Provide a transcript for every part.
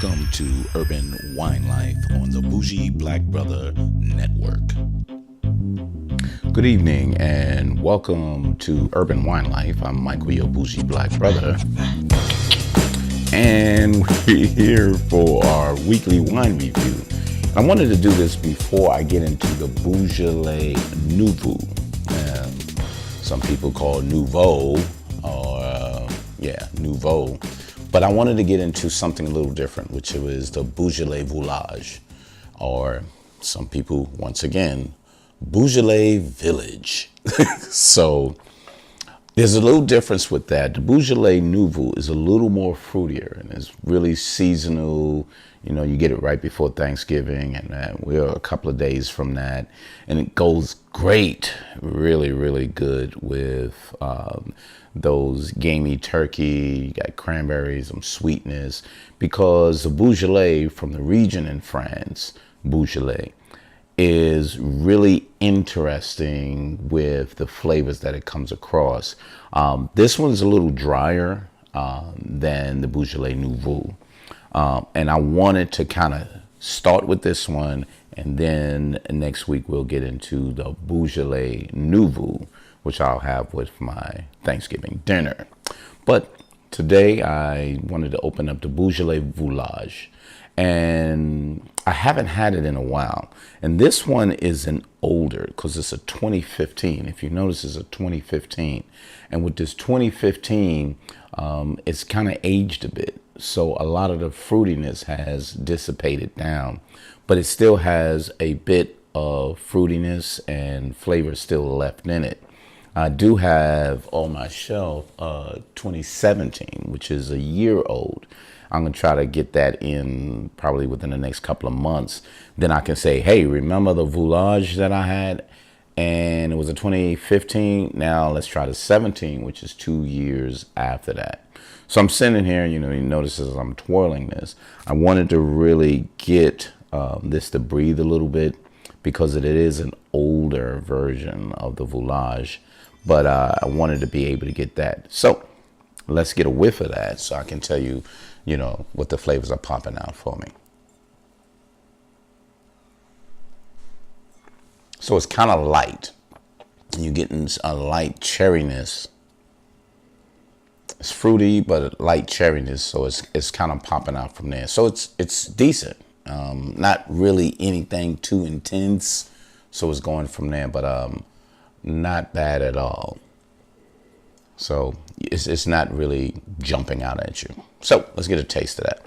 Welcome to Urban Wine Life on the Bougie Black Brother Network. Good evening and welcome to Urban Wine Life. I'm Michael, your Bougie Black Brother. And we're here for our weekly wine review. I wanted to do this before I get into the Beaujolais Nouveau. Some people call Nouveau Nouveau. But I wanted to get into something a little different, which was the Beaujolais-Villages, or some people, once again, Beaujolais-Village. So there's a little difference with that. The Beaujolais Nouveau is a little more fruitier and it's really seasonal. You know, you get it right before Thanksgiving, and we're a couple of days from that. And it goes great, really, really good with those gamey turkey. You got cranberries, some sweetness, because the Beaujolais from the region in France, Beaujolais, is really interesting with the flavors that it comes across. This one's a little drier than the Beaujolais Nouveau. And I wanted to kind of start with this one, and then next week we'll get into the Beaujolais Nouveau, which I'll have with my Thanksgiving dinner. But today I wanted to open up the Beaujolais-Villages, and I haven't had it in a while. And this one is an older, because it's a 2015. If you notice, it's a 2015. And with this 2015, it's kind of aged a bit. So a lot of the fruitiness has dissipated down, but it still has a bit of fruitiness and flavor still left in it. I do have on my shelf 2017, which is a year old. I'm going to try to get that in probably within the next couple of months. Then I can say, hey, remember the Villages that I had? And it was a 2015. Now let's try the 17, which is 2 years after that. So I'm sitting here, you notice as I'm twirling this, I wanted to really get this to breathe a little bit, because it is an older version of the Villages, but I wanted to be able to get that. So let's get a whiff of that so I can tell you, what the flavors are popping out for me. So it's kind of light. You're getting a light cherryness. It's fruity, but a light cherryness, so it's kind of popping out from there. So it's decent. Not really anything too intense, so it's going from there, but not bad at all. So it's not really jumping out at you. So let's get a taste of that.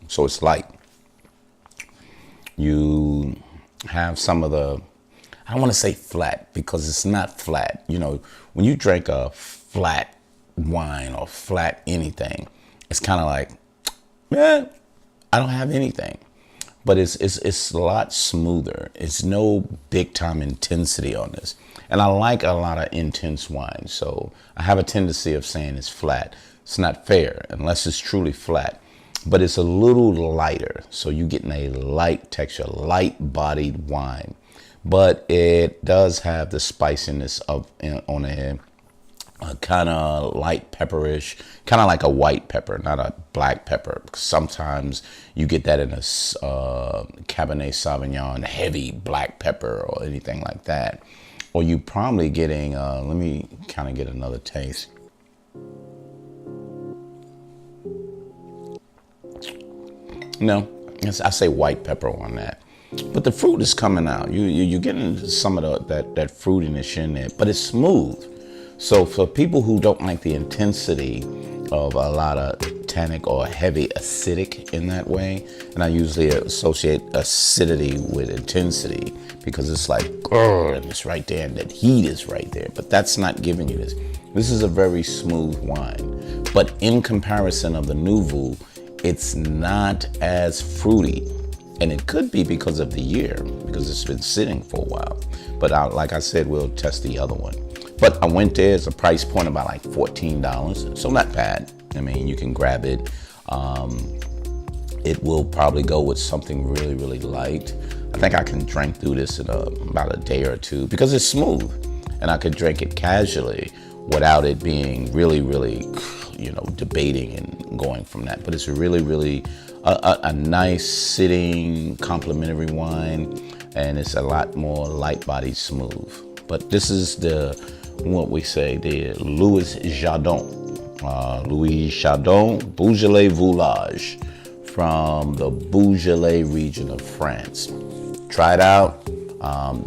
So it's light. You have some of the, I don't want to say flat, because it's not flat. When you drink a flat wine or flat anything, it's kind of like, I don't have anything. But it's a lot smoother. It's no big time intensity on this. And I like a lot of intense wine. So I have a tendency of saying it's flat. It's not fair unless it's truly flat. But it's a little lighter, so you're getting a light texture, light-bodied wine. But it does have the spiciness on a kind of light pepperish, kind of like a white pepper, not a black pepper. Sometimes you get that in a Cabernet Sauvignon, heavy black pepper or anything like that. Or you probably getting, let me kind of get another taste. No, I say white pepper on that, but the fruit is coming out. You're getting some of that fruitiness in there, but it's smooth. So for people who don't like the intensity of a lot of tannic or heavy acidic in that way, and I usually associate acidity with intensity, because it's like, and it's right there, and that heat is right there, but that's not giving you this. This is a very smooth wine, but in comparison of the Nouveau, it's not as fruity, and it could be because of the year, because it's been sitting for a while. But like I said, we'll test the other one. But I went there, it's a price point about like $14, so not bad. I mean, you can grab it. It will probably go with something really, really light. I think I can drink through this in about a day or two because it's smooth, and I could drink it casually without it being really, really, debating and going from that. But it's really, really a nice sitting complimentary wine, and it's a lot more light bodied smooth. But this is the Louis Jadot. Louis Jadot Beaujolais-Villages from the Beaujolais region of France. Try it out.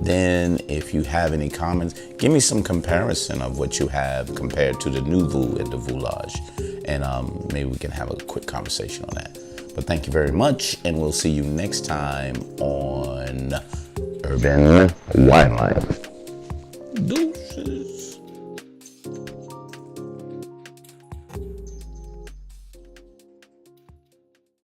Then if you have any comments, give me some comparison of what you have compared to the Nouveau and the Villages. And maybe we can have a quick conversation on that. But thank you very much, and we'll see you next time on Urban Wine Life.